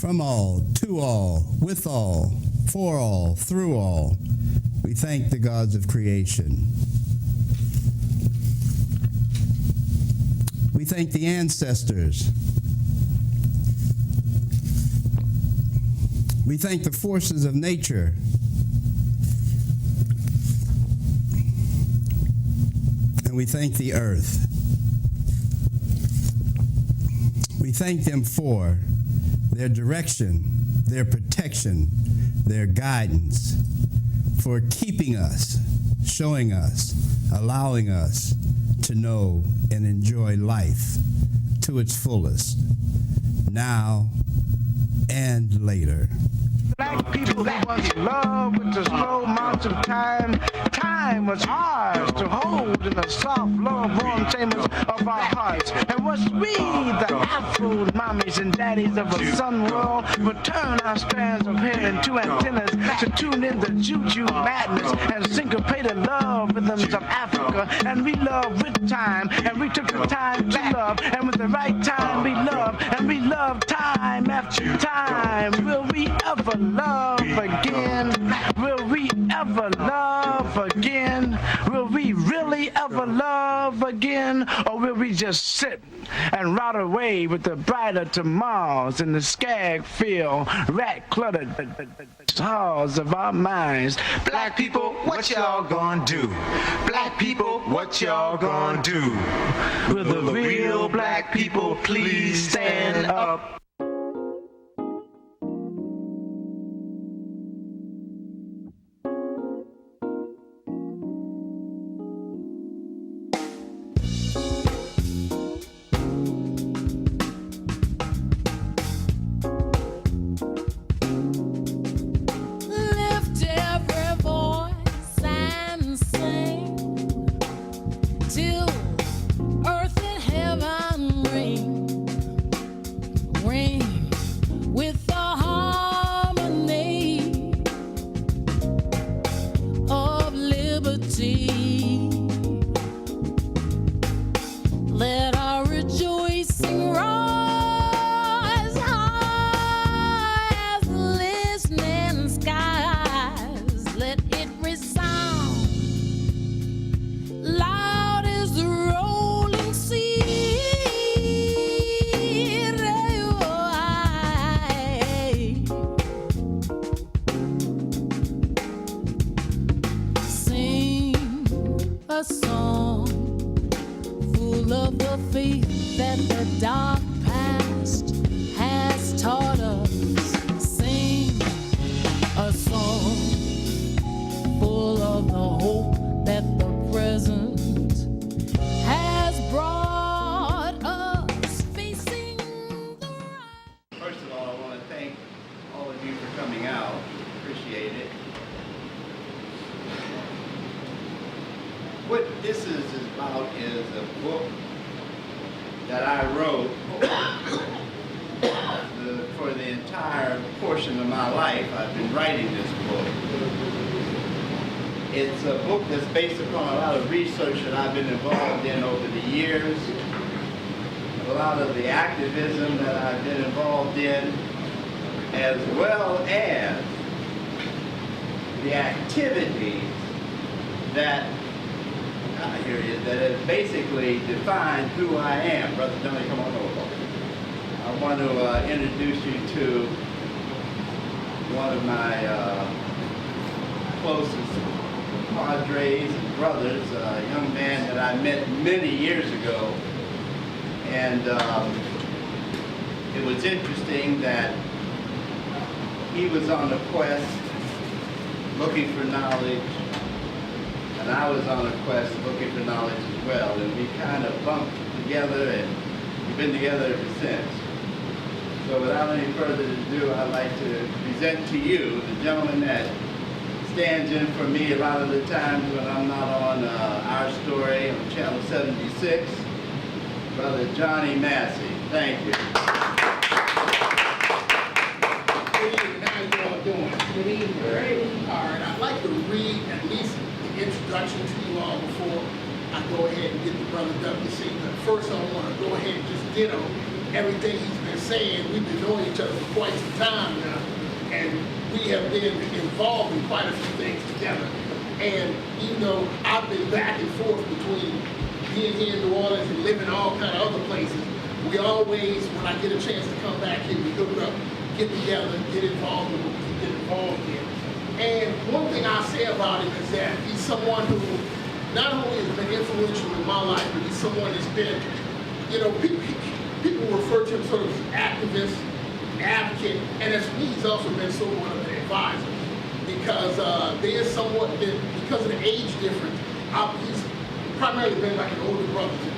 from all, to all, with all, for all, through all. We thank the gods of creation. We thank the ancestors. We thank the forces of nature. And we thank the earth. We thank them for their direction, their protection, their guidance, for keeping us, showing us, allowing us to know and enjoy life to its fullest, now and later. Black people who once loved with the slow march of time. Time was ours to hold in the soft, love-warm chambers of our hearts. And once we, the Afro mommies and daddies of a sun world, would turn our strands of hair into antennas to tune in the juju madness and syncopated love rhythms of Africa. And we loved with time, and we took the time to love, and with the right time we loved, and we loved time after time. Will we ever love again? Will we ever love again? Will we really ever love again? Or will we just sit and rot away with the brighter tomorrows in the skag filled, rat cluttered halls of our minds? Black people, what y'all gonna do? Black people, what y'all gonna do? Will the real black people please stand up? What this is about is a book that I wrote for the entire portion of my life. I've been writing this book. It's a book that's based upon a lot of research that I've been involved in over the years, a lot of the activism that I've been involved in, as well as the activities that that have basically defined who I am. Brother Johnny, come on over. I want to introduce you to one of my closest padres and brothers, a young man that I met many years ago. And it was interesting that he was on a quest looking for knowledge, and I was on a quest looking for knowledge as well, and we kind of bumped together, and we've been together ever since. So without any further ado, I'd like to present to you the gentleman that stands in for me a lot of the times when I'm not on Our Story on Channel 76, Brother Johnny Massey. Thank you. Good evening. How you all doing? Good evening. Great. All right. I'd like to read at least introduction to you all before I go ahead and get to Brother W.C. But first I want to go ahead and just ditto everything he's been saying, we've been knowing each other for quite some time now, and we have been involved in quite a few things together. And even though I've been back and forth between being here in New Orleans and living all kind of other places, we always, when I get a chance to come back here, we hook up, get together, get involved in what we get involved in. And one thing I'll say about him is that he's someone who not only has been influential in my life, but he's someone that's been, you know, people refer to him sort of as an activist, advocate, and as me, he's also been somewhat of an advisor. Because there is somewhat, because of the age difference, he's primarily been like an older brother to me.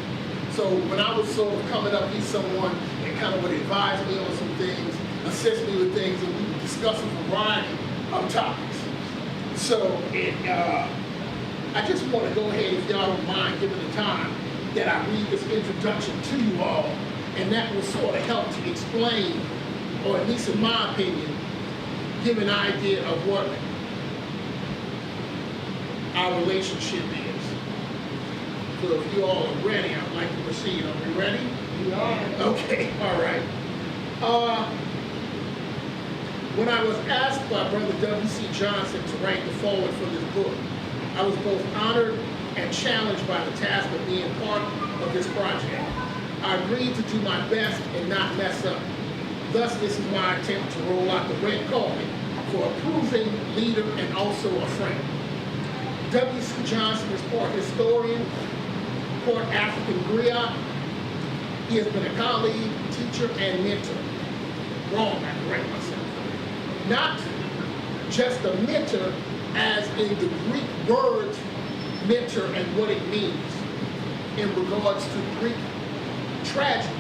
So when I was sort of coming up, he's someone that kind of would advise me on some things, assist me with things, and we would discuss a variety of topics. So I just want to go ahead, if y'all don't mind giving the time, that I read this introduction to you all, and that will sort of help to explain, or at least in my opinion, give an idea of what our relationship is. So if you all are ready, I'd like to proceed. Are we ready? We are. Okay, all right. When I was asked by Brother W.C. Johnson to write the foreword for this book, I was both honored and challenged by the task of being part of this project. I agreed to do my best and not mess up. Thus, this is my attempt to roll out the red carpet for a proven leader and also a friend. W.C. Johnson is part historian, part African griot. He has been a colleague, teacher, and mentor. Wrong, I correct myself. Not just a mentor as in the Greek word mentor and what it means in regards to Greek tragedy,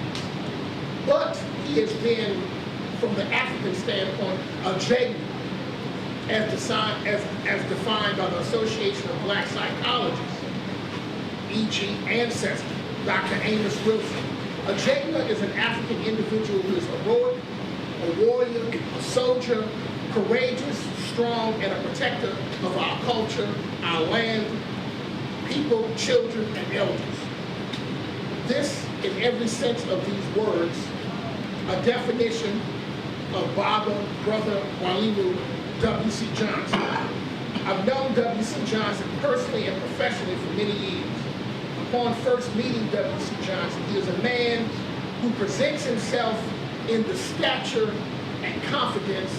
but he has been, from the African standpoint, a Jacob, as defined by the Association of Black Psychologists, e.g. Ancestor, Dr. Amos Wilson. A Jacob is an African individual who is heroic, a warrior, a soldier, courageous, strong, and a protector of our culture, our land, people, children, and elders. This, in every sense of these words, a definition of Baba, Brother Walimu, W.C. Johnson. I've known W.C. Johnson personally and professionally for many years. Upon first meeting W.C. Johnson, he is a man who presents himself in the stature and confidence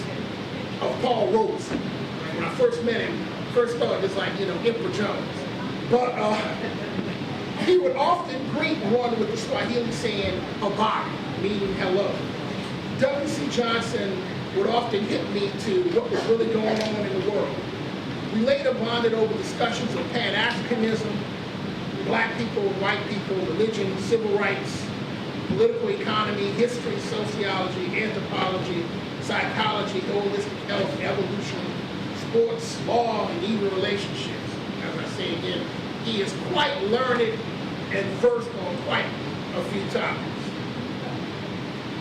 of Paul Robeson. When I first met him, first thought just like, Emperor Jones. But he would often greet one with the Swahili saying, habari, meaning hello. W.C. Johnson would often hit me to what was really going on in the world. We later bonded over discussions of Pan-Africanism, black people, white people, religion, civil rights, political economy, history, sociology, anthropology, psychology, holistic health, evolution, sports, law, and even relationships. As I say again, he is quite learned and versed on quite a few topics.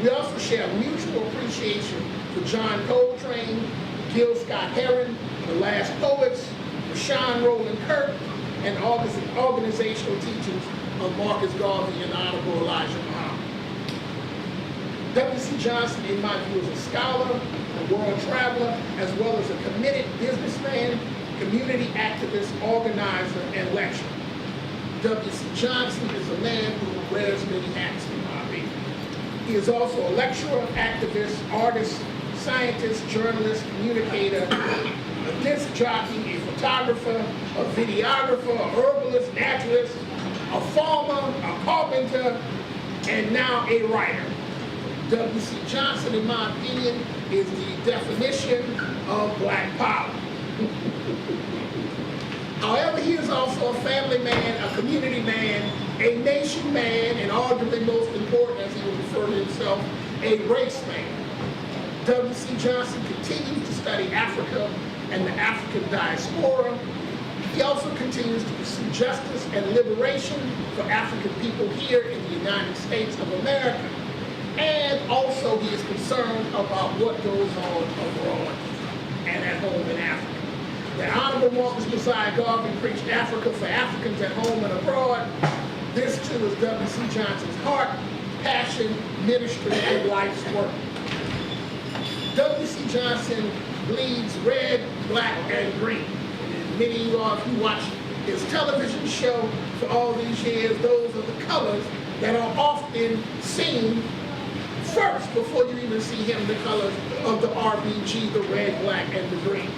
We also share mutual appreciation for John Coltrane, Gil Scott-Heron, The Last Poets, Rashawn Roland Kirk, and organizational teachings of Marcus Garvey and Honorable Elijah Muhammad. W.C. Johnson, in my view, is a scholar, a world traveler, as well as a committed businessman, community activist, organizer, and lecturer. W.C. Johnson is a man who wears many hats, in my opinion. He is also a lecturer, activist, artist, scientist, journalist, communicator, a disc jockey, a photographer, a videographer, a herbalist, naturalist, a farmer, a carpenter, and now a writer. W.C. Johnson, in my opinion, is the definition of black power. However, he is also a family man, a community man, a nation man, and arguably most important, as he would refer to himself, a race man. W.C. Johnson continues to study Africa and the African diaspora. He also continues to pursue justice and liberation for African people here in the United States of America. And also he is concerned about what goes on abroad and at home in Africa. The Honorable Marcus Messiah Garvey preached Africa for Africans at home and abroad. This too is W.C. Johnson's heart, passion, ministry, and life's work. W.C. Johnson bleeds red, black, and green. And many of you all, if you watch his television show for all these years, those are the colors that are often seen first before you even see him, the colors of the RBG, the red, black, and the green.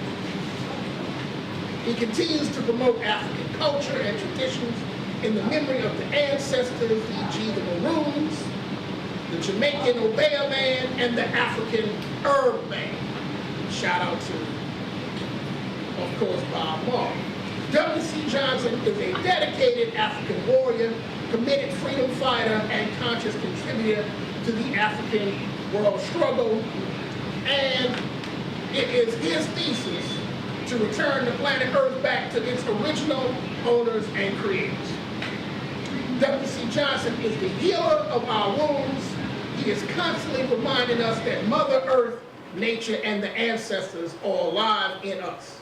He continues to promote African culture and traditions in the memory of the ancestors, e.g. the Maroons, the Jamaican Obeah man, and the African Herb man. Shout out to, of course, Bob Marley. W.C. Johnson is a dedicated African warrior, committed freedom fighter, and conscious contributor to the African world struggle. And it is his thesis to return the planet Earth back to its original owners and creators. W.C. Johnson is the healer of our wounds. He is constantly reminding us that Mother Earth, nature, and the ancestors are alive in us.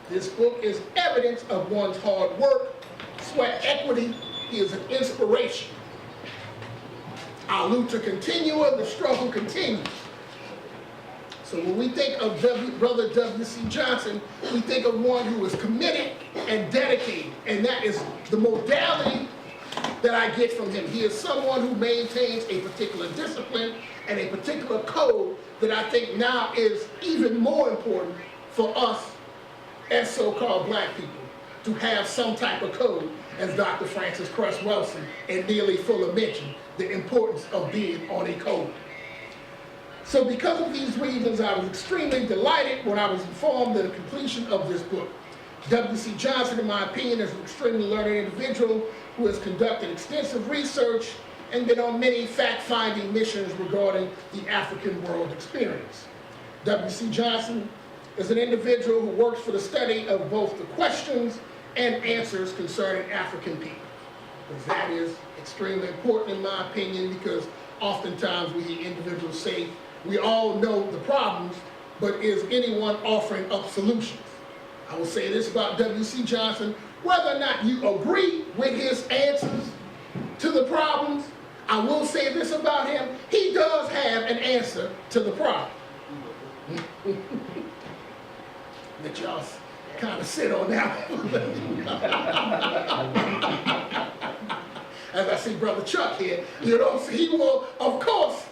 This book is evidence of one's hard work, sweat equity. He is an inspiration. Our lucha continua, the struggle continues. So when we think of Brother W.C. Johnson, we think of one who is committed and dedicated, and that is the modality that I get from him. He is someone who maintains a particular discipline and a particular code that I think now is even more important for us as so-called black people, to have some type of code, as Dr. Francis Cress Welsing and Neely Fuller mentioned, the importance of being on a code. So because of these reasons, I was extremely delighted when I was informed of the completion of this book. W.C. Johnson, in my opinion, is an extremely learned individual who has conducted extensive research and been on many fact-finding missions regarding the African world experience. W.C. Johnson is an individual who works for the study of both the questions and answers concerning African people. Because that is extremely important in my opinion, because oftentimes we hear individuals say, we all know the problems, but is anyone offering up solutions? I will say this about W.C. Johnson, whether or not you agree with his answers to the problems, I will say this about him, he does have an answer to the problem. Let y'all kind of sit on that one. As I see Brother Chuck here, you know, he will, of course,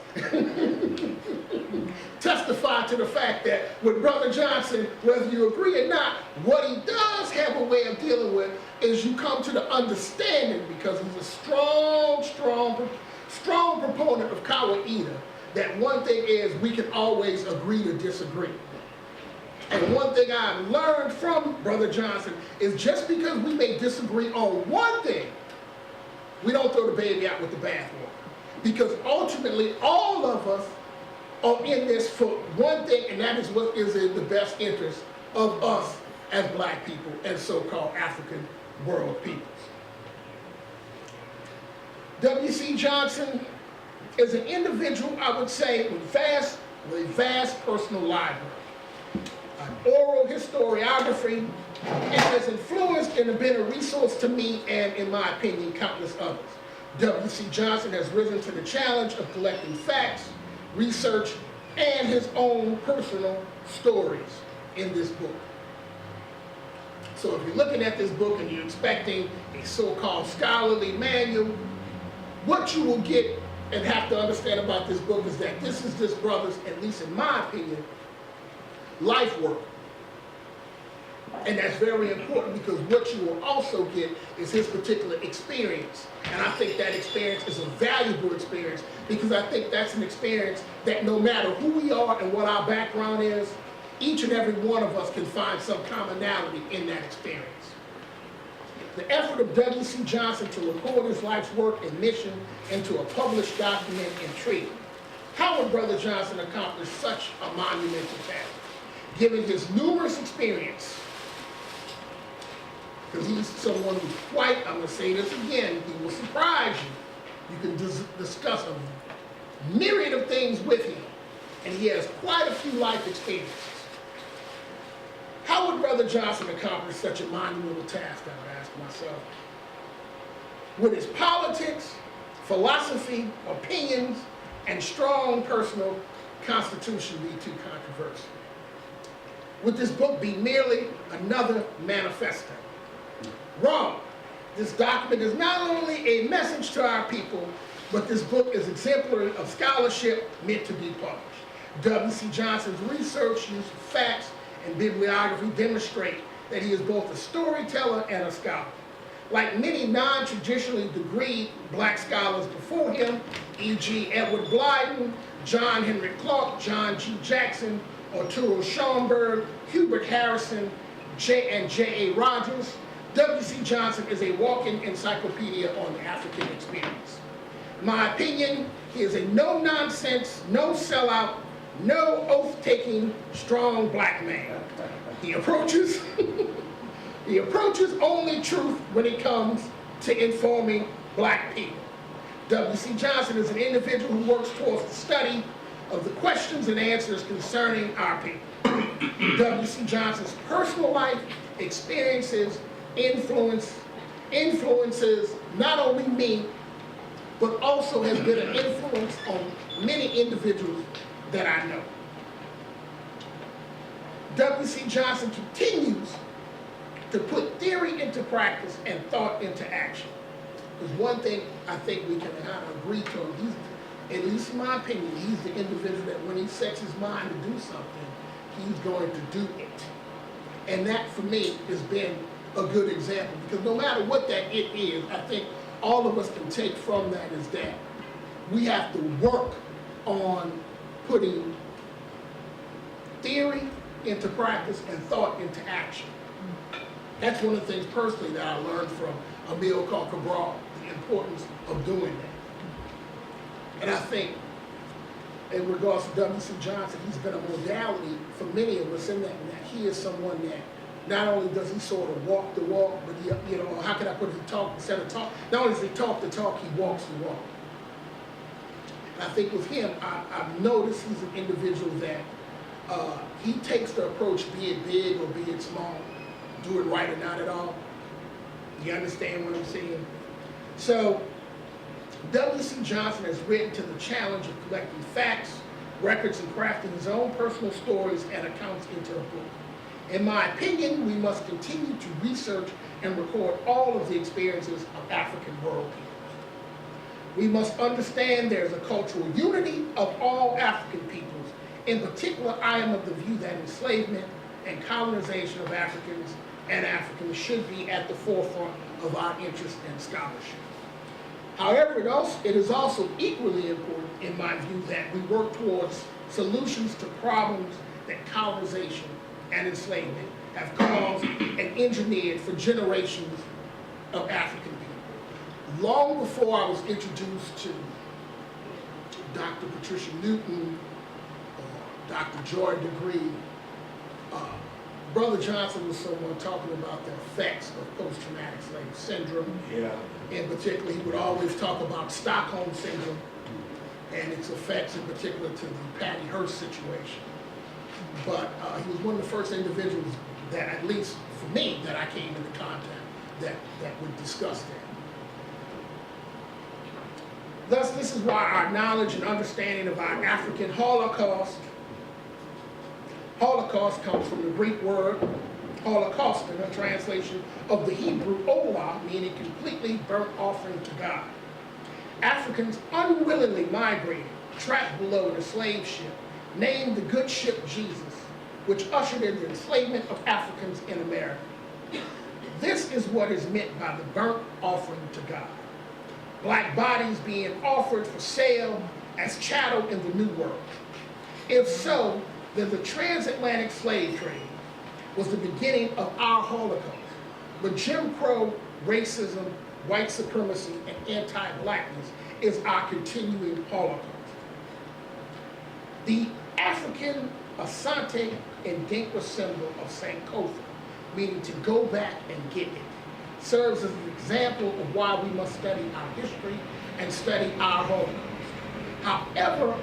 testify to the fact that with Brother Johnson, whether you agree or not, what he does have a way of dealing with is you come to the understanding, because he's a strong proponent of Kawaida, that one thing is we can always agree to disagree. And one thing I've learned from Brother Johnson is just because we may disagree on one thing, we don't throw the baby out with the bathwater. Because ultimately, all of us are in this for one thing, and that is what is in the best interest of us as black people and so-called African world peoples. W.C. Johnson is an individual, I would say, with a vast personal library, an oral historiography, and has influenced and been a resource to me and, in my opinion, countless others. W.C. Johnson has risen to the challenge of collecting facts, research, and his own personal stories in this book. So if you're looking at this book and you're expecting a so-called scholarly manual, what you will get and have to understand about this book is that this is this brother's, at least in my opinion, life work. And that's very important, because what you will also get is his particular experience. And I think that experience is a valuable experience, because I think that's an experience that no matter who we are and what our background is, each and every one of us can find some commonality in that experience. The effort of W.C. Johnson to record his life's work and mission into a published document and treaty. How would Brother Johnson accomplish such a monumental task? Given his numerous experience, because he's someone who's quite, I'm going to say this again, he will surprise you. You can discuss a myriad of things with him, and he has quite a few life experiences. How would Brother Johnson accomplish such a monumental task, I would ask myself? With his politics, philosophy, opinions, and strong personal constitution be too controversial? Would this book be merely another manifesto? Wrong. This document is not only a message to our people, but this book is exemplary of scholarship meant to be published. W.C. Johnson's research, use of facts, and bibliography demonstrate that he is both a storyteller and a scholar. Like many non-traditionally degreed black scholars before him, e.g. Edward Blyden, John Henry Clark, John G. Jackson, Arturo Schoenberg, Hubert Harrison, and J.A. Rogers, W.C. Johnson is a walking encyclopedia on the African experience. In my opinion, he is a no-nonsense, no sellout, no oath-taking, strong black man. He approaches only truth when it comes to informing black people. W.C. Johnson is an individual who works towards the study of the questions and answers concerning our people. W.C. Johnson's personal life, experiences, influences not only me, but also has been an influence on many individuals that I know. W.C. Johnson continues to put theory into practice and thought into action. Because one thing I think we can kind of agree to him, at least in my opinion, he's the individual that when he sets his mind to do something, he's going to do it. And that, for me, has been a good example. Because no matter what that it is, I think all of us can take from that is that we have to work on putting theory into practice and thought into action. That's one of the things personally that I learned from Amilcar Cabral, the importance of doing that. And I think in regards to W.C. Johnson, he's been a modality for many of us in that he is someone that not only does he sort of walk the walk, but he, you know, how can I put it, talk instead of talk? Not only does he talk the talk, he walks the walk. And I think with him, I've noticed he's an individual that he takes the approach, be it big or be it small, do it right or not at all. You understand what I'm saying? So, W.C. Johnson has written to the challenge of collecting facts, records, and crafting his own personal stories and accounts into a book. In my opinion, we must continue to research and record all of the experiences of African world peoples. We must understand there is a cultural unity of all African peoples. In particular, I am of the view that enslavement and colonization of Africans and Africans should be at the forefront of our interest and scholarship. However, it is also equally important, in my view, that we work towards solutions to problems that colonization and enslavement have caused and engineered for generations of African people. Long before I was introduced to Dr. Patricia Newton, Dr. Joy Degree, Brother Johnson was someone talking about the effects of post-traumatic slave syndrome. Yeah. In particular, he would always talk about Stockholm syndrome and its effects in particular to the Patty Hearst situation. But he was one of the first individuals that, at least for me, that I came into contact that would discuss that. Thus, this is why our knowledge and understanding of our African Holocaust comes from the Greek word holocaust, a translation of the Hebrew olah, meaning completely burnt offering to God. Africans unwillingly migrated, trapped below in a slave ship, named the good ship Jesus, which ushered in the enslavement of Africans in America. This is what is meant by the burnt offering to God. Black bodies being offered for sale as chattel in the New World. If so, then the transatlantic slave trade was the beginning of our Holocaust. But Jim Crow, racism, white supremacy, and anti-blackness is our continuing Holocaust. The African Asante and Dinka symbol of Sankofa, meaning to go back and get it, serves as an example of why we must study our history and study our Holocaust. However,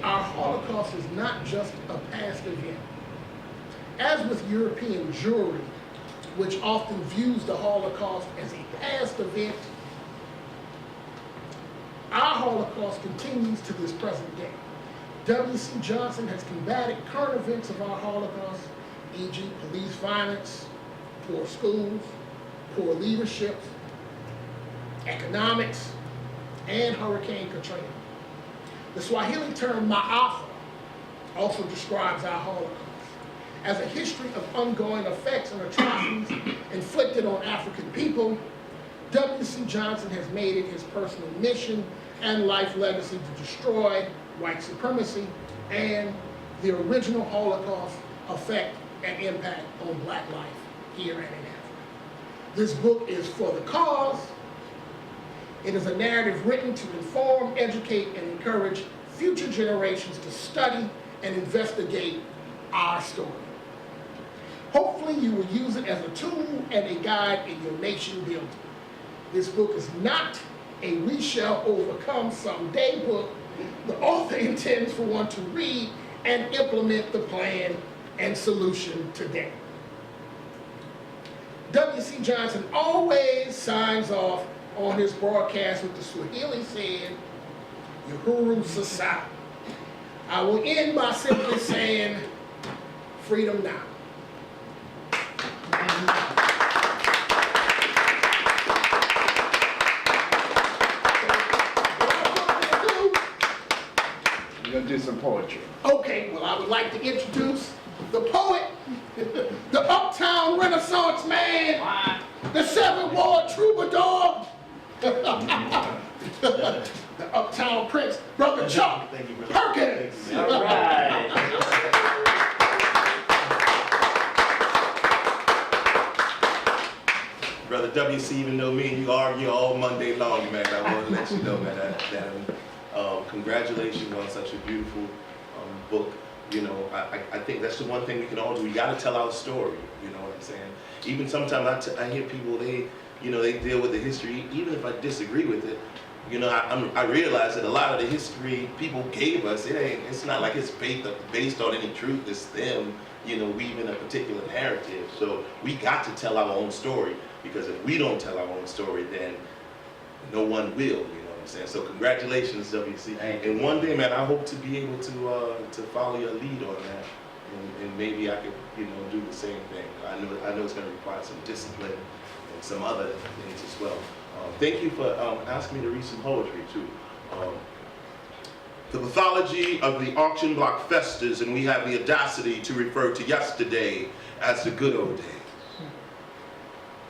our Holocaust is not just a past event. As with European Jewry, which often views the Holocaust as a past event, Holocaust continues to this present day. W.C. Johnson has combated current events of our Holocaust, e.g. police violence, poor schools, poor leadership, economics, and Hurricane Katrina. The Swahili term Maafa also describes our Holocaust as a history of ongoing effects and atrocities inflicted on African people. W.C. Johnson has made it his personal mission and life legacy to destroy white supremacy and the original Holocaust effect and impact on black life here and in Africa. This book is for the cause. It is a narrative written to inform, educate, and encourage future generations to study and investigate our story. Hopefully you will use it as a tool and a guide in your nation building. This book is not a we shall overcome someday book. The author intends for one to read and implement the plan and solution today. W.C. Johnson always signs off on his broadcast with the Swahili saying, Uhuru Sasa. I will end by simply saying, freedom now. We're gonna do some poetry. Okay, well, I would like to introduce the poet, the uptown Renaissance man, the Seventh Ward troubadour, the uptown prince, Brother Chuck Perkins. All right. Brother WC, even though me and you argue all Monday long, man, I want to let you know, man, congratulations on such a beautiful book. You know, I think that's the one thing we can all do. We got to tell our story. You know what I'm saying? Even sometimes I hear people, they deal with the history, even if I disagree with it. You know, I realize that a lot of the history people gave us, it's not like it's based on any truth. It's them, you know, weaving a particular narrative. So we got to tell our own story, because if we don't tell our own story, then no one will. You know what I'm saying? So congratulations, WC. And one day, man, I hope to be able to follow your lead on that, and maybe I could, you know, do the same thing. I know it's going to require some discipline and some other things as well. Thank you for asking me to read some poetry too. The pathology of the auction block festers, and we have the audacity to refer to yesterday as the good old days.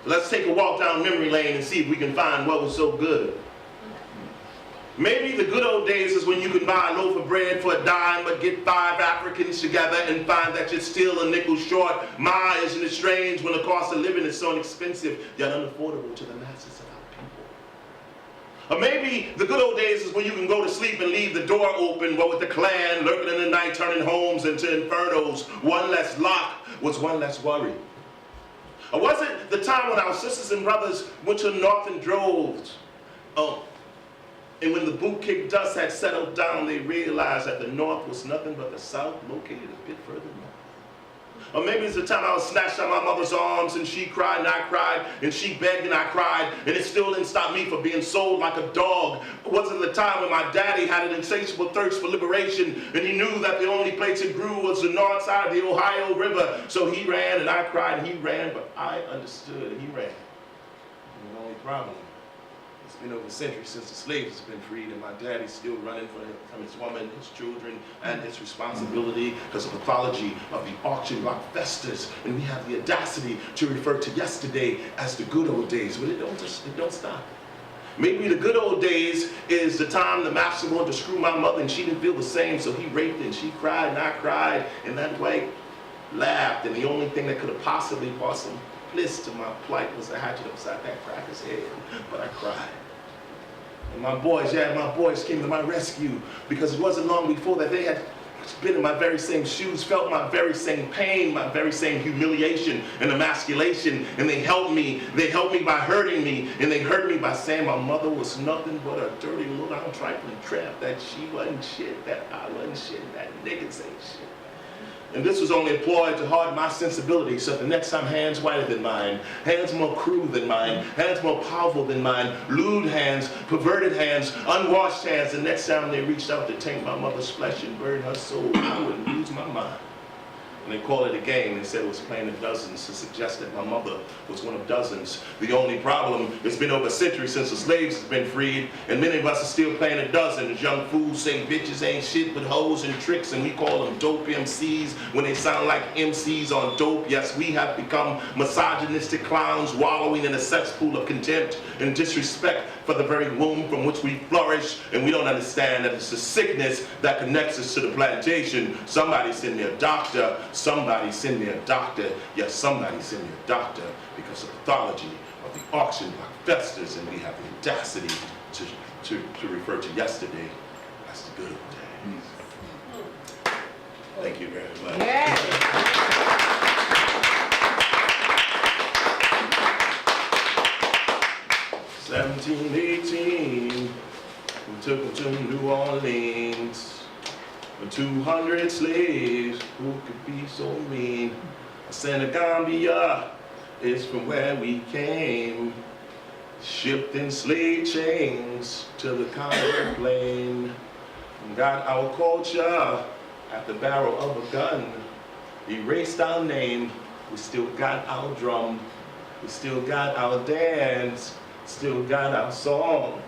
Let's take a walk down memory lane and see if we can find what was so good. Maybe the good old days is when you can buy a loaf of bread for a dime, but get 5 Africans together and find that you're still a nickel short. My, isn't it strange when the cost of living is so inexpensive, yet unaffordable to the masses of our people? Or maybe the good old days is when you can go to sleep and leave the door open, but with the Klan lurking in the night, turning homes into infernos. One less lock was one less worry. Or was it the time when our sisters and brothers went to the north in droves? And when the boot kick dust had settled down, they realized that the north was nothing but the south located a bit further north. Or maybe it's the time I was snatched out of my mother's arms and she cried and I cried and she begged and I cried, and it still didn't stop me from being sold like a dog. Or was it the time when my daddy had an insatiable thirst for liberation and he knew that the only place it grew was the north side of the Ohio River? So he ran and I cried and he ran, but I understood and he ran. And the only problem, it's been over a century since the slaves have been freed, and my daddy's still running from his woman, his children, and his responsibility because of the pathology of the auction block festers. And we have the audacity to refer to yesterday as the good old days, but it don't stop. Maybe the good old days is the time the master wanted to screw my mother and she didn't feel the same, so he raped her and she cried and I cried, and that white laughed, and the only thing that could have possibly brought some bliss to my plight was the hatchet upside that cracker's head, but I cried. And my boys came to my rescue, because it wasn't long before that they had been in my very same shoes, felt my very same pain, my very same humiliation and emasculation, and they helped me by hurting me, and they hurt me by saying my mother was nothing but a dirty little trifling tramp, that she wasn't shit, that I wasn't shit, that niggas ain't shit. And this was only employed to harden my sensibility so that the next time hands whiter than mine, hands more cruel than mine, hands more powerful than mine, lewd hands, perverted hands, unwashed hands, the next time they reached out to take my mother's flesh and burn her soul, I would lose my mind. And they called it a game. They said it was playing in dozens to suggest that my mother was one of dozens. The only problem, it's been over a century since the slaves have been freed, and many of us are still playing a dozen. As young fools say bitches ain't shit but hoes and tricks, and we call them dope MCs when they sound like MCs on dope. Yes, we have become misogynistic clowns wallowing in a cesspool of contempt and disrespect for the very womb from which we flourish, and we don't understand that it's a sickness that connects us to the plantation. Somebody send me a doctor. Somebody send me a doctor. Yes, somebody send me a doctor, because the pathology of the auction block festers, and we have the audacity to refer to yesterday as the good old days. Thank you very much. Yeah. 1718, we took them to New Orleans. With 200 slaves, who could be so mean? Senegambia is from where we came, shipped in slave chains to the Congo plain. Got our culture at the barrel of a gun, erased our name, we still got our drum, we still got our dance, still got our song.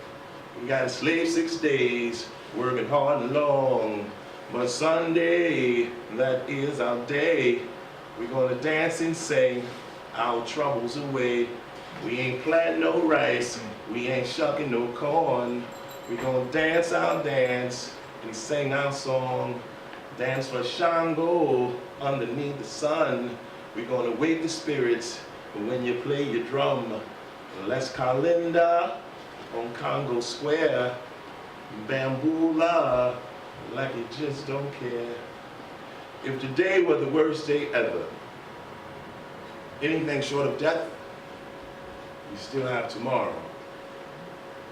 We got enslaved 6 days, working hard and long. But Sunday, that is our day. We're gonna dance and sing our troubles away. We ain't planting no rice, we ain't shucking no corn. We're gonna dance our dance and sing our song. Dance for Shango underneath the sun. We're gonna wake the spirits when you play your drum. Let's Kalinda on Congo Square. Bamboola like you just don't care. If today were the worst day ever, anything short of death, you still have tomorrow.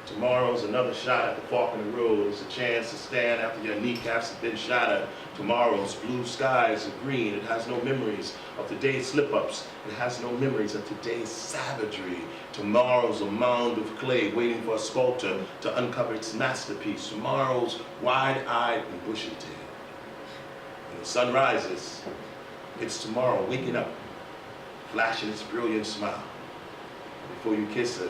Tomorrow's another shot at the fork in the road. It's a chance to stand after your kneecaps have been shattered. Tomorrow's blue skies are green. It has no memories of today's slip-ups. It has no memories of today's savagery. Tomorrow's a mound of clay waiting for a sculptor to uncover its masterpiece. Tomorrow's wide-eyed and bushy-tailed. When the sun rises, it's tomorrow waking up, flashing its brilliant smile. Before you kiss her,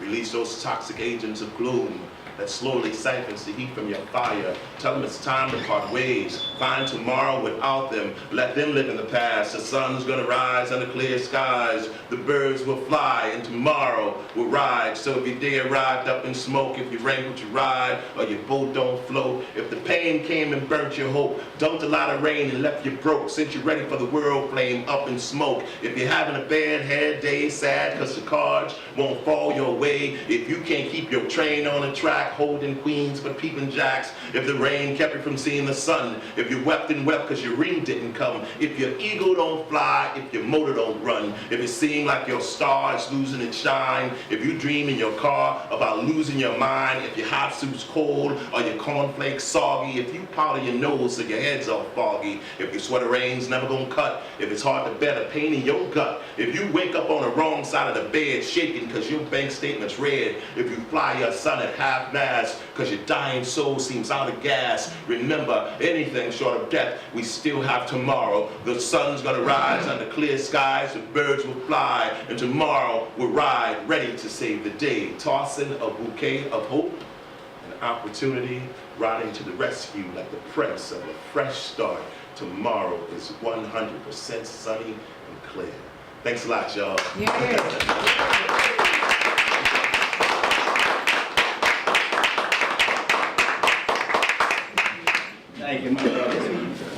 release those toxic agents of gloom that slowly siphons the heat from your fire. Tell them it's time to part ways. Find tomorrow without them. Let them live in the past. The sun's gonna rise under clear skies. The birds will fly and tomorrow will ride. So if your day arrived up in smoke, if you wrangled your ride, or your boat don't float, if the pain came and burnt your hope, dumped a lot of rain and left you broke, since you're ready for the world flame up in smoke, if you're having a bad hair day, sad cause the cards won't fall your way, if you can't keep your train on the track, holding queens but peeping jacks, if the rain kept you from seeing the sun, if you wept and wept because your ring didn't come, if your eagle don't fly, if your motor don't run, if it seemed like your star is losing its shine, if you dream in your car about losing your mind, if your hot suit's cold or your cornflakes soggy, if you powder your nose so your head's all foggy, if your sweater rain's never gonna cut, if it's hard to bear the pain in your gut, if you wake up on the wrong side of the bed shaking because your bank statement's red, if you fly your son at half mast because your dying soul seems out of gas, remember, anything short of death, we still have tomorrow. The sun's gonna rise under clear skies, the birds will fly, and tomorrow we'll ride ready to save the day, tossing a bouquet of hope and opportunity, riding to the rescue like the prince of a fresh start. Tomorrow is 100% sunny and clear. Thanks a lot, y'all. Thank you, my brother.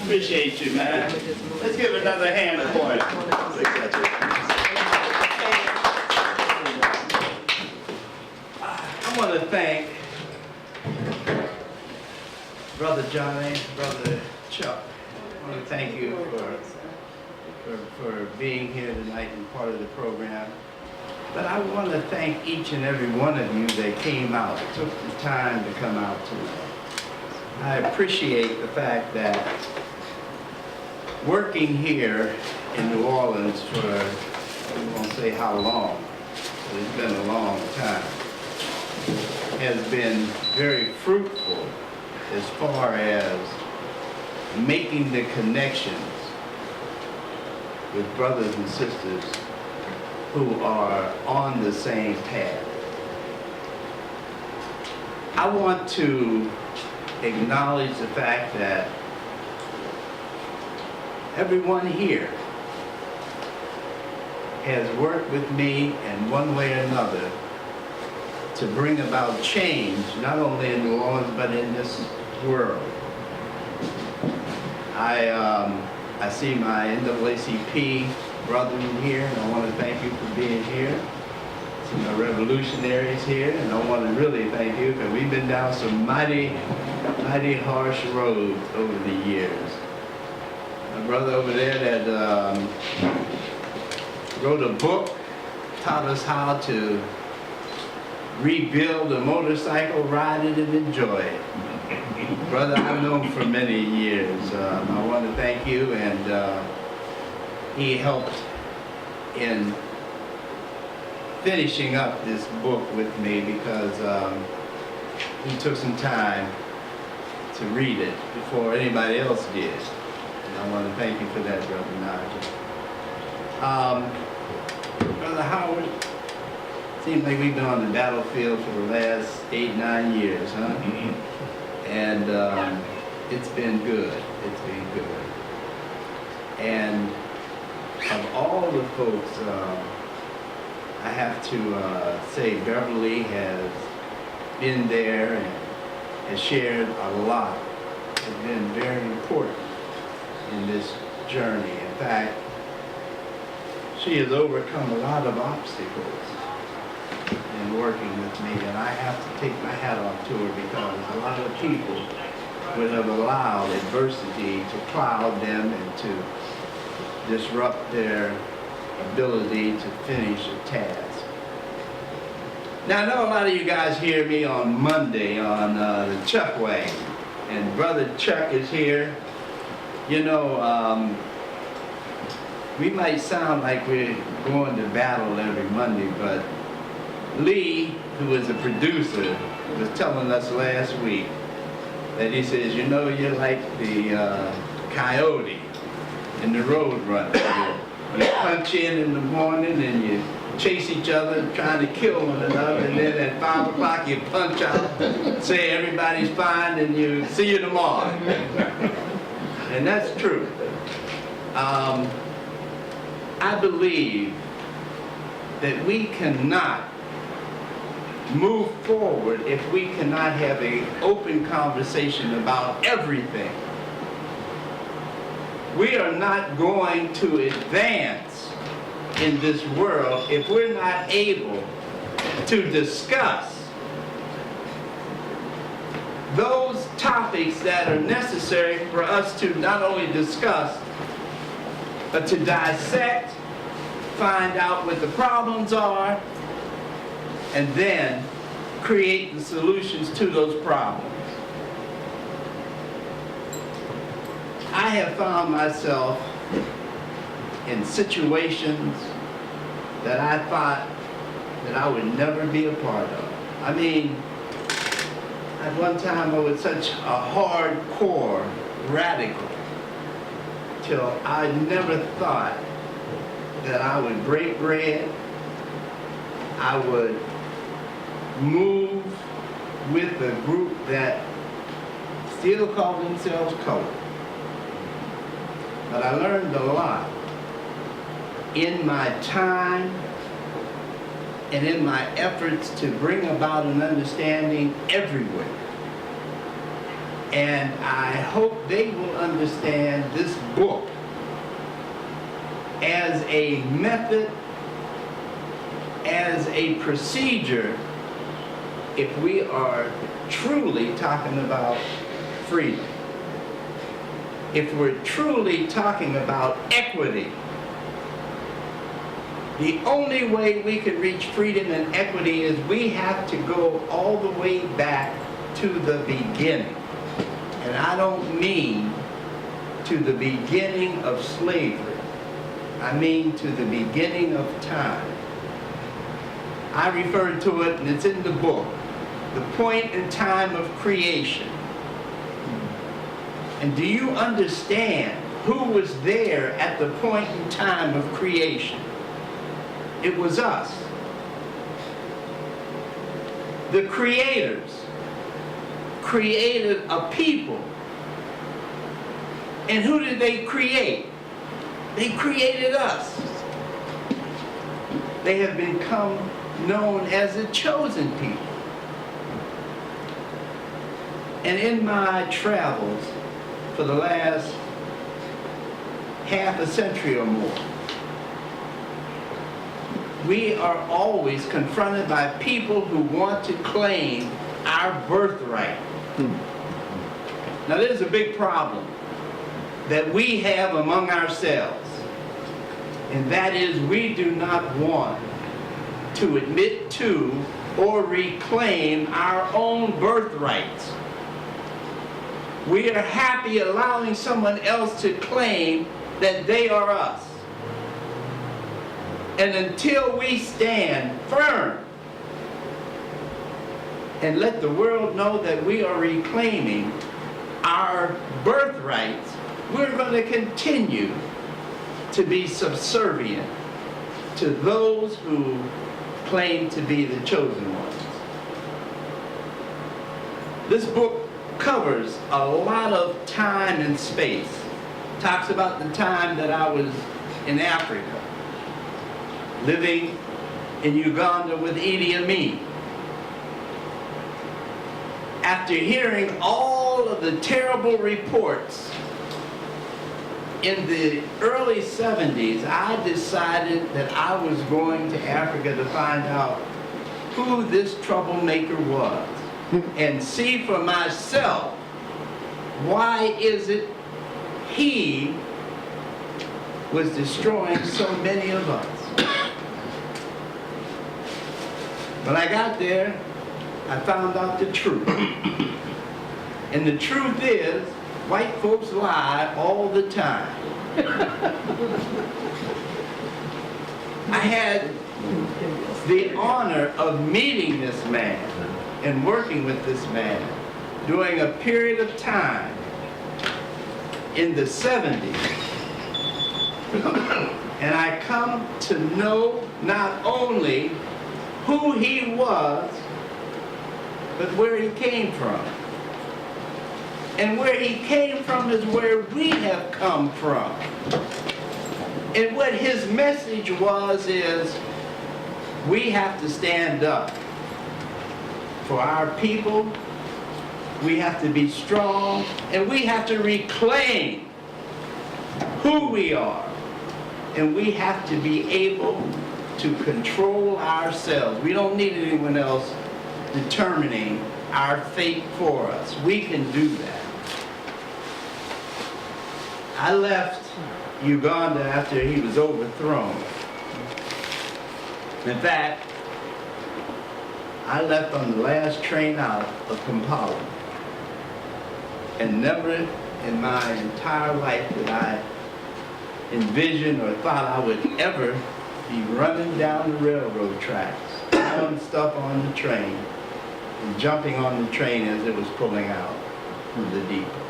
Appreciate you, man. Let's give another hand for it. I want to thank Brother Johnny, Brother Chuck. I want to thank you for being here tonight and part of the program. But I want to thank each and every one of you that came out, took the time to come out tonight. I appreciate the fact that working here in New Orleans for, I won't say how long, but it's been a long time, has been very fruitful as far as making the connections with brothers and sisters who are on the same path. I want to acknowledge the fact that everyone here has worked with me in one way or another to bring about change, not only in New Orleans, but in this world. I see my NAACP brethren here, and I want to thank you for being here. I see my revolutionaries here, and I want to really thank you because we've been down some mighty harsh roads over the years. My brother over there that wrote a book, taught us how to rebuild a motorcycle, ride it, and enjoy it. Brother, I've known for many years. I want to thank you, and he helped in finishing up this book with me because he took some time to read it before anybody else did. And I want to thank you for that, Brother Nigel. Brother Howard, seems like we've been on the battlefield for the last 8-9 years, huh? And it's been good. It's been good. And of all the folks, I have to say Beverly has been there and has shared a lot. Has been very important in this journey. In fact, she has overcome a lot of obstacles in working with me, and I have to take my hat off to her because a lot of people would have allowed adversity to cloud them and to disrupt their ability to finish a task. Now, I know a lot of you guys hear me on Monday on the Chuck Way, and Brother Chuck is here. You know, we might sound like we're going to battle every Monday, but Lee, who is a producer, was telling us last week that he says, you know, you're like the coyote in the road runner. You punch in the morning and you chase each other trying to kill one another, and then at 5 o'clock you punch out, say everybody's fine, and you see you tomorrow. And that's true. I believe that we cannot move forward if we cannot have an open conversation about everything. We are not going to advance in this world if we're not able to discuss those topics that are necessary for us to not only discuss, but to dissect, find out what the problems are, and then create the solutions to those problems. I have found myself in situations that I thought that I would never be a part of. I mean, at one time I was such a hardcore radical till I never thought that I would break bread, I would move with a group that still call themselves colored. But I learned a lot in my time and in my efforts to bring about an understanding everywhere. And I hope they will understand this book as a method, as a procedure, if we are truly talking about freedom. If we're truly talking about equity. The only way we can reach freedom and equity is we have to go all the way back to the beginning. And I don't mean to the beginning of slavery. I mean to the beginning of time. I refer to it, and it's in the book, the point in time of creation. And do you understand who was there at the point in time of creation? It was us. The creators created a people. And who did they create? They created us. They have become known as the chosen people. And in my travels for the last half a century or more, we are always confronted by people who want to claim our birthright. Now there's a big problem that we have among ourselves, and that is we do not want to admit to or reclaim our own birthrights. We are happy allowing someone else to claim that they are us. And until we stand firm and let the world know that we are reclaiming our birthrights, we're going to continue to be subservient to those who claim to be the chosen ones. This book covers a lot of time and space. Talks about the time that I was in Africa, living in Uganda with Idi Amin. After hearing all of the terrible reports in the early 70s, I decided that I was going to Africa to find out who this troublemaker was and see for myself why is it he was destroying so many of us. When I got there, I found out the truth. And the truth is, white folks lie all the time. I had the honor of meeting this man and working with this man during a period of time in the 70s. And I come to know not only who he was, but where he came from. And where he came from is where we have come from. And what his message was is, we have to stand up for our people. We have to be strong, and we have to reclaim who we are. And we have to be able to control ourselves. We don't need anyone else determining our fate for us. We can do that. I left Uganda after he was overthrown. In fact, I left on the last train out of Kampala. And never in my entire life did I envision or thought I would ever be running down the railroad tracks, throwing stuff on the train, and jumping on the train as it was pulling out from the depot.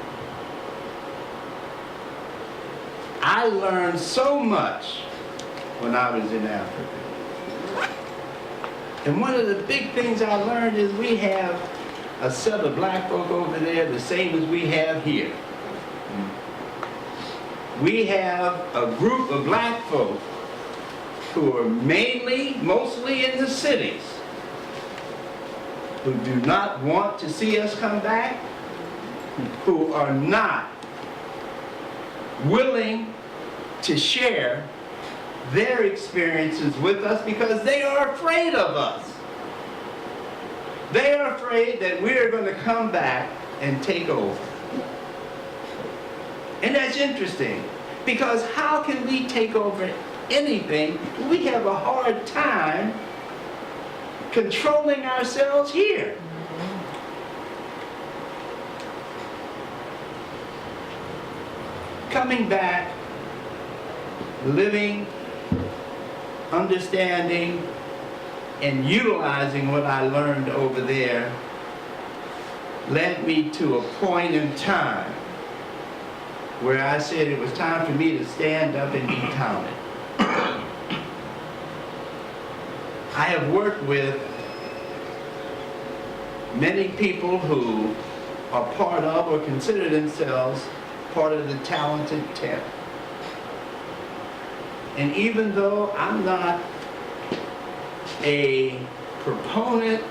I learned so much when I was in Africa. And one of the big things I learned is we have a set of black folk over there the same as we have here. We have a group of black folk who are mostly in the cities, who do not want to see us come back, who are not willing to share their experiences with us because they are afraid of us. They are afraid that we're going to come back and take over. And that's interesting, because how can we take over anything? We have a hard time controlling ourselves here. coming back, living, understanding, and utilizing what I learned over there led me to a point in time where I said it was time for me to stand up and be counted. I have worked with many people who are part of or consider themselves part of the talented 10. And even though I'm not a proponent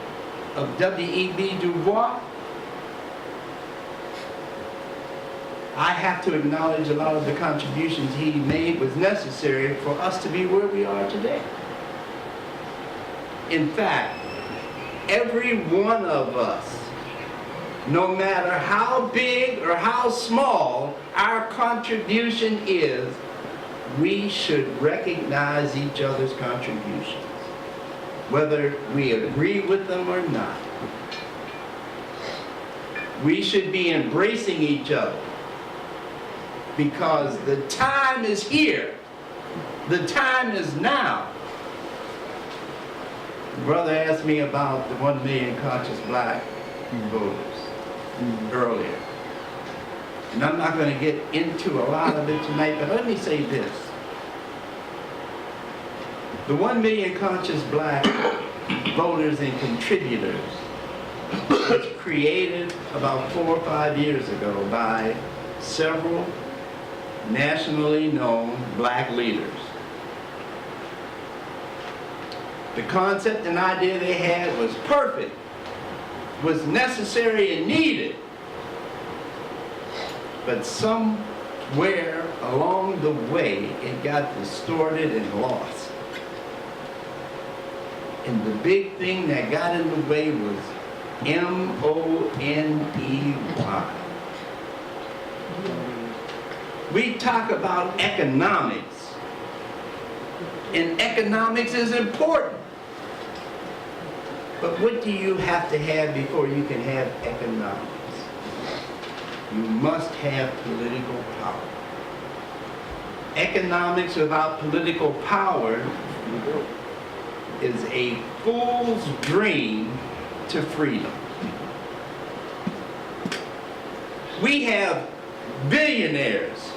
of W.E.B. Du Bois, I have to acknowledge a lot of the contributions he made was necessary for us to be where we are today. In fact, every one of us, no matter how big or how small our contribution is, we should recognize each other's contributions, whether we agree with them or not. We should be embracing each other because the time is here. The time is now. The brother asked me about the 1 million conscious black voters earlier. And I'm not going to get into a lot of it tonight, but let me say this. The 1 million conscious black voters and contributors was created about 4 or 5 years ago by several nationally known black leaders. The concept and idea they had was perfect, was necessary and needed. But somewhere along the way, it got distorted and lost. And the big thing that got in the way was M-O-N-E-Y. We talk about economics, and economics is important. But what do you have to have before you can have economics? You must have political power. Economics without political power is a fool's dream to freedom. We have billionaires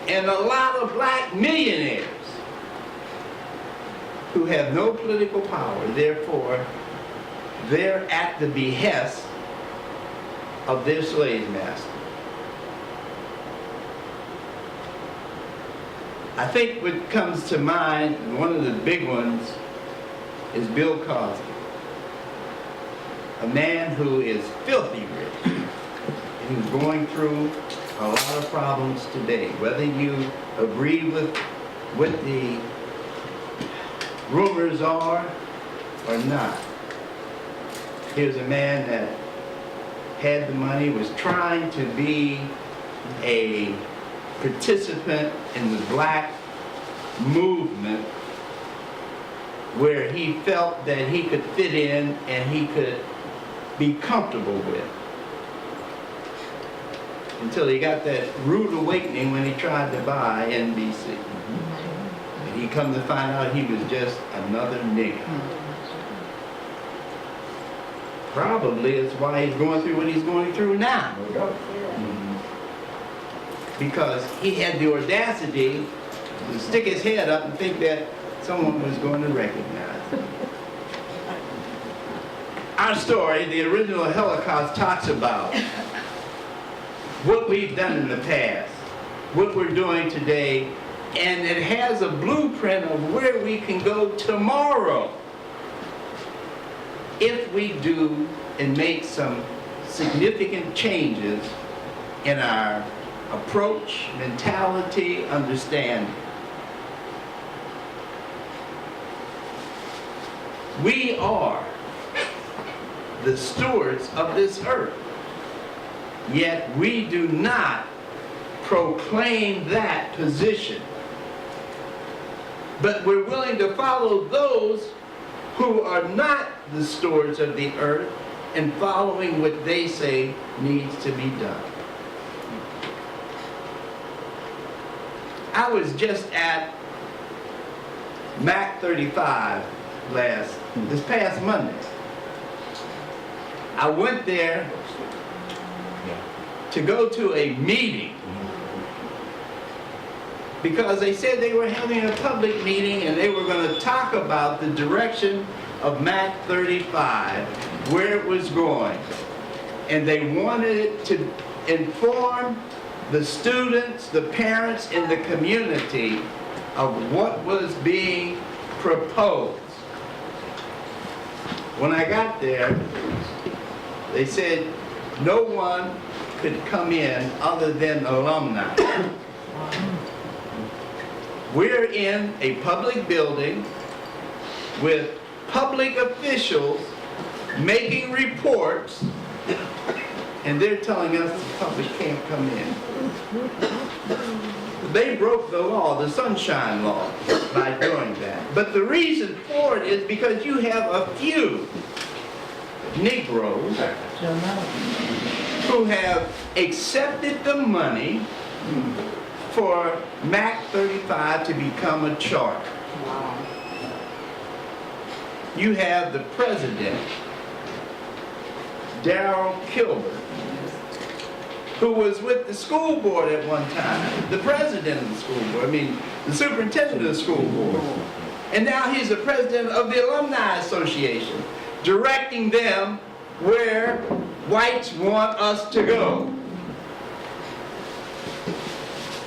and a lot of black millionaires who have no political power. Therefore, they're at the behest of their slave master. I think what comes to mind, one of the big ones, is Bill Cosby. A man who is filthy rich and who's going through a lot of problems today. Whether you agree with what the rumors are or not. Here's a man that had the money, was trying to be a participant in the black movement where he felt that he could fit in and he could be comfortable with. Until he got that rude awakening when he tried to buy NBC. And he come to find out he was just another nigger. Probably it's why he's going through what he's going through now. Because he had the audacity to stick his head up and think that someone was going to recognize him. Our story, the original Holocaust, talks about what we've done in the past, what we're doing today, and it has a blueprint of where we can go tomorrow if we do and make some significant changes in our approach, mentality, understanding. We are the stewards of this earth, yet we do not proclaim that position. But we're willing to follow those who are not the stewards of the earth and following what they say needs to be done. I was just at MAC 35 this past Monday. I went there to go to a meeting because they said they were having a public meeting and they were going to talk about the direction of MAC 35, where it was going. And they wanted it to inform the students, the parents, and the community of what was being proposed. When I got there, they said no one could come in other than alumni. We're in a public building with public officials making reports, and they're telling us the public can't come in. They broke the law, the Sunshine Law, by doing that. But the reason for it is because you have a few Negroes who have accepted the money for MAC 35 to become a charter. You have the president, Darrell Kilbert, who was with the school board at one time, the president of the school board, the superintendent of the school board. And now he's the president of the Alumni Association, directing them where whites want us to go.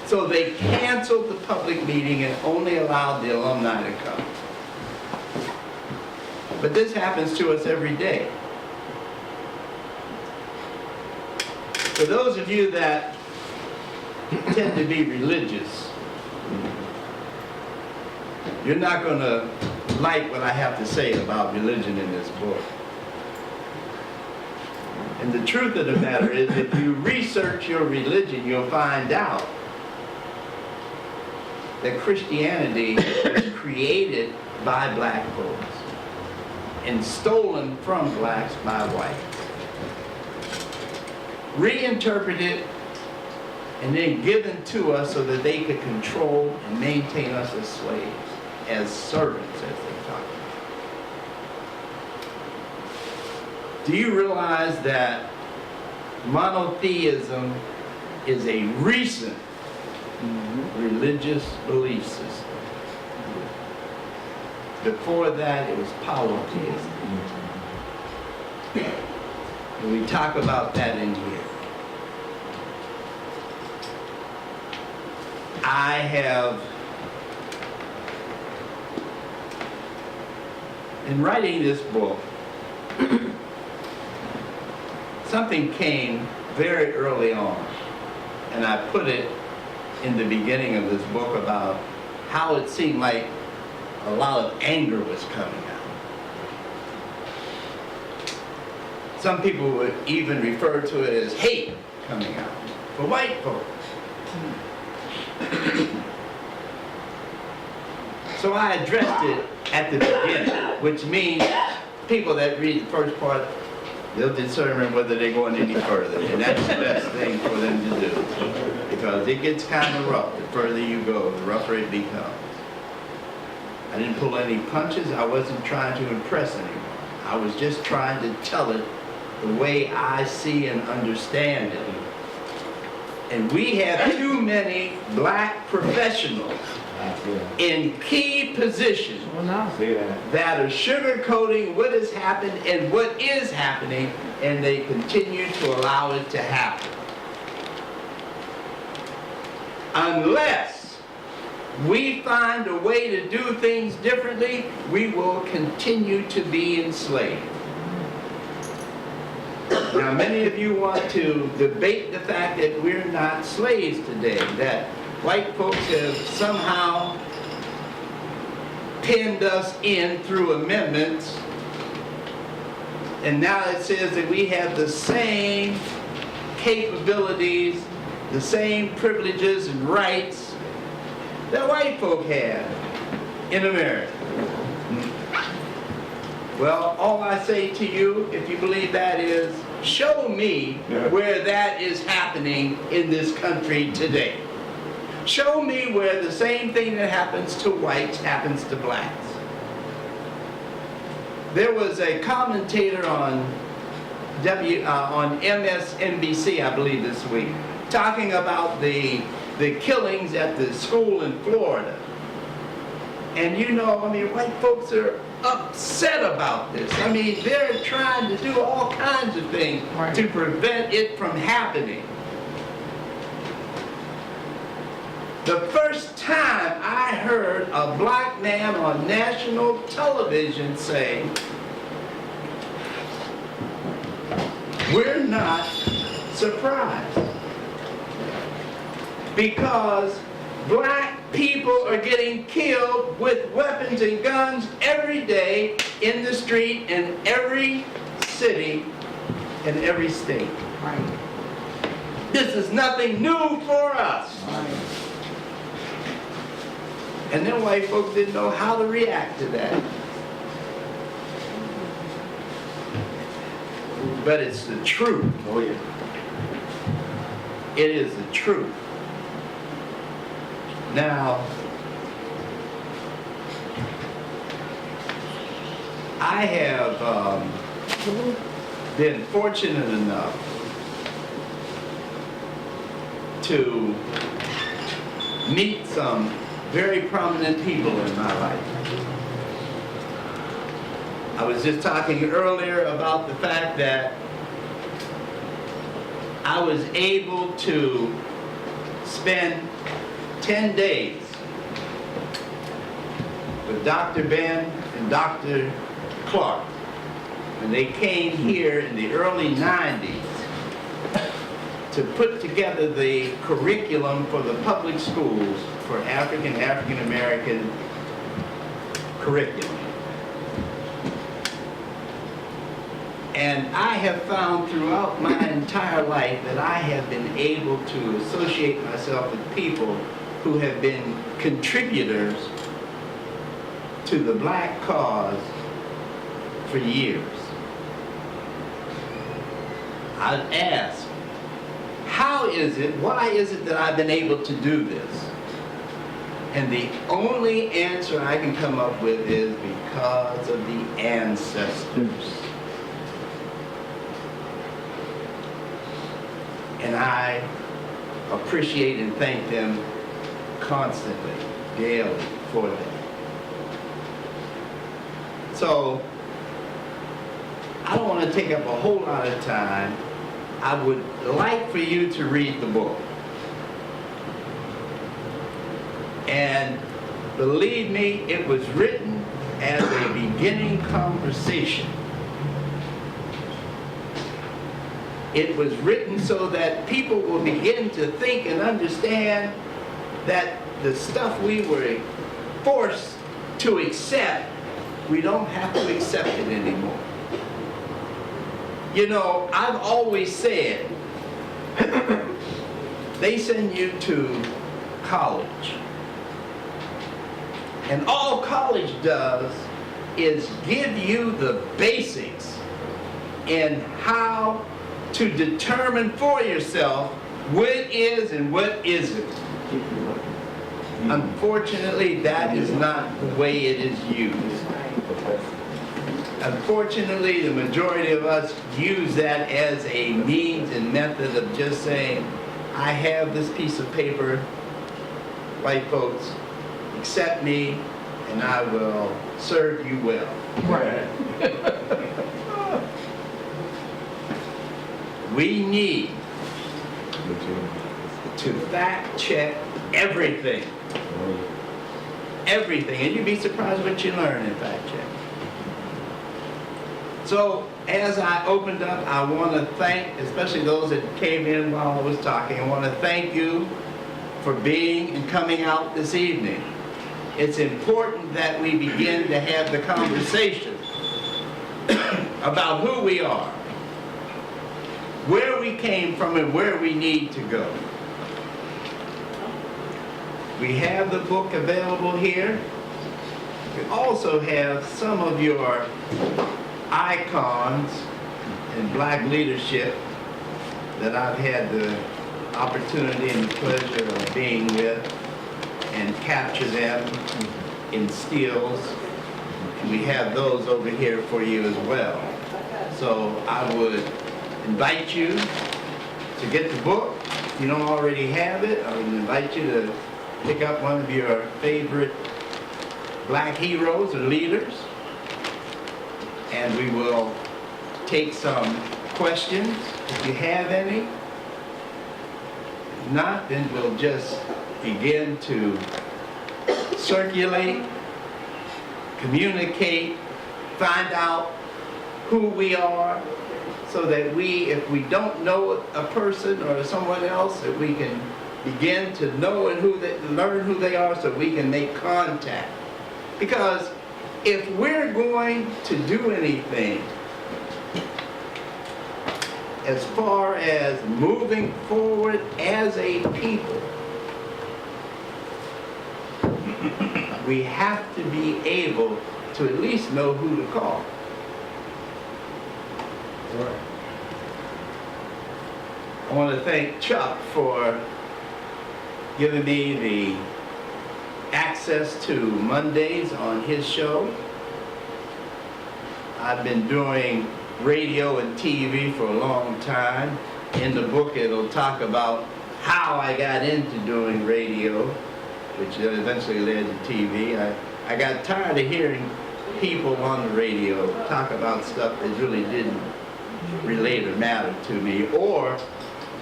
So they canceled the public meeting and only allowed the alumni to come. But this happens to us every day. For those of you that tend to be religious, you're not going to like what I have to say about religion in this book. And the truth of the matter is, if you research your religion, you'll find out that Christianity was created by black folks and stolen from blacks by whites, reinterpreted and then given to us so that they could control and maintain us as slaves, as servants, as they talk about. Do you realize that monotheism is a recent religious belief system? Before that, it was polytheism. And we talk about that in here. I have, in writing this book, something came very early on, and I put it in the beginning of this book about how it seemed like a lot of anger was coming out. Some people would even refer to it as hate coming out for white folks. So I addressed it at the beginning, which means people that read the first part, they'll determine whether they're going any further, and that's the best thing for them to do, because it gets kind of rough. The further you go, the rougher it becomes. I didn't pull any punches. I wasn't trying to impress anyone. I was just trying to tell it the way I see and understand it. And we have too many black professionals in key positions that are sugarcoating what has happened and what is happening, and they continue to allow it to happen. Unless we find a way to do things differently, we will continue to be enslaved. Now, many of you want to debate the fact that we're not slaves today, that white folks have somehow pinned us in through amendments, and now it says that we have the same capabilities, the same privileges and rights that white folk have in America. Well, all I say to you, if you believe that, is show me where that is happening in this country today. Show me where the same thing that happens to whites happens to blacks. There was a commentator on MSNBC, I believe, this week, talking about the killings at the school in Florida. And you know, I mean, white folks are upset about this. I mean, they're trying to do all kinds of things to prevent it from happening. The first time I heard a black man on national television say, we're not surprised, because black people are getting killed with weapons and guns every day in the street in every city in every state. Right. This is nothing new for us. Right. And then white folks didn't know how to react to that. But it's the truth. Oh yeah. It is the truth. Now, I have been fortunate enough to meet some very prominent people in my life. I was just talking earlier about the fact that I was able to spend 10 days with Dr. Ben and Dr. Clark when they came here in the early 90s to put together the curriculum for the public schools for African American curriculum. And I have found throughout my entire life that I have been able to associate myself with people who have been contributors to the black cause for years. I'd ask, why is it that I've been able to do this? And the only answer I can come up with is because of the ancestors. And I appreciate and thank them constantly, daily, for that. So, I don't want to take up a whole lot of time. I would like for you to read the book. And believe me, it was written as a beginning conversation. It was written so that people will begin to think and understand that the stuff we were forced to accept, we don't have to accept it anymore. You know, I've always said, they send you to college. And all college does is give you the basics in how to determine for yourself what is and what isn't. Unfortunately, that is not the way it is used. Unfortunately, the majority of us use that as a means and method of just saying, I have this piece of paper, white folks, accept me, and I will serve you well. Right. We need to fact check everything. Everything. And you'd be surprised what you learn in fact check. So, as I opened up, I want to thank, especially those that came in while I was talking, I want to thank you for being and coming out this evening. It's important that we begin to have the conversation about who we are, where we came from, and where we need to go. We have the book available here. We also have some of your icons in black leadership that I've had the opportunity and the pleasure of being with. capture them in stills. And we have those over here for you as well. So I would invite you to get the book. If you don't already have it, I would invite you to pick up one of your favorite black heroes or leaders, and we will take some questions if you have any. If not, then we'll just begin to circulate, communicate, find out who we are, so that we, if we don't know a person or someone else, that we can begin to know and learn who they are, so we can make contact. Because if we're going to do anything as far as moving forward as a people, we have to be able to at least know who to call. I want to thank Chuck for giving me the access to Mondays on his show. I've been doing radio and TV for a long time. In the book, it'll talk about how I got into doing radio, which eventually led to TV. I got tired of hearing people on the radio talk about stuff that really didn't relate or matter to me, or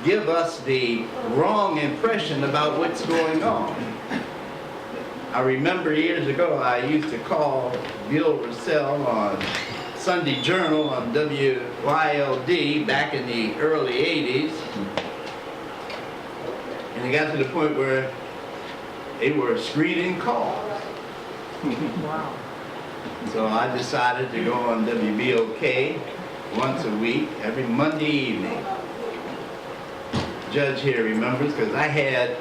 give us the wrong impression about what's going on. I remember years ago I used to call Bill Russell on Sunday Journal on WYLD back in the early 80s, and it got to the point where they were screening calls. Wow. So I decided to go on WBOK once a week, every Monday evening. Judge here remembers, because I had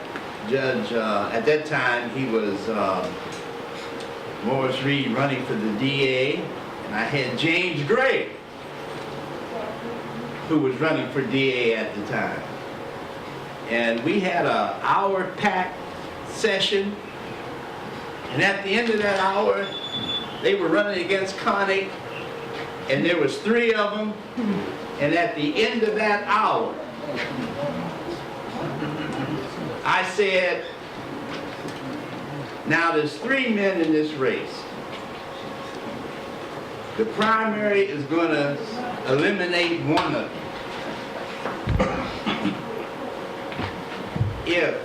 Judge, at that time he was Morris Reed running for the DA, and I had James Gray, who was running for DA at the time. And we had an hour-packed session, and at the end of that hour, they were running against Connick, and there was 3 of them, and at the end of that hour, I said, now there's 3 men in this race. The primary is going to eliminate one of them. If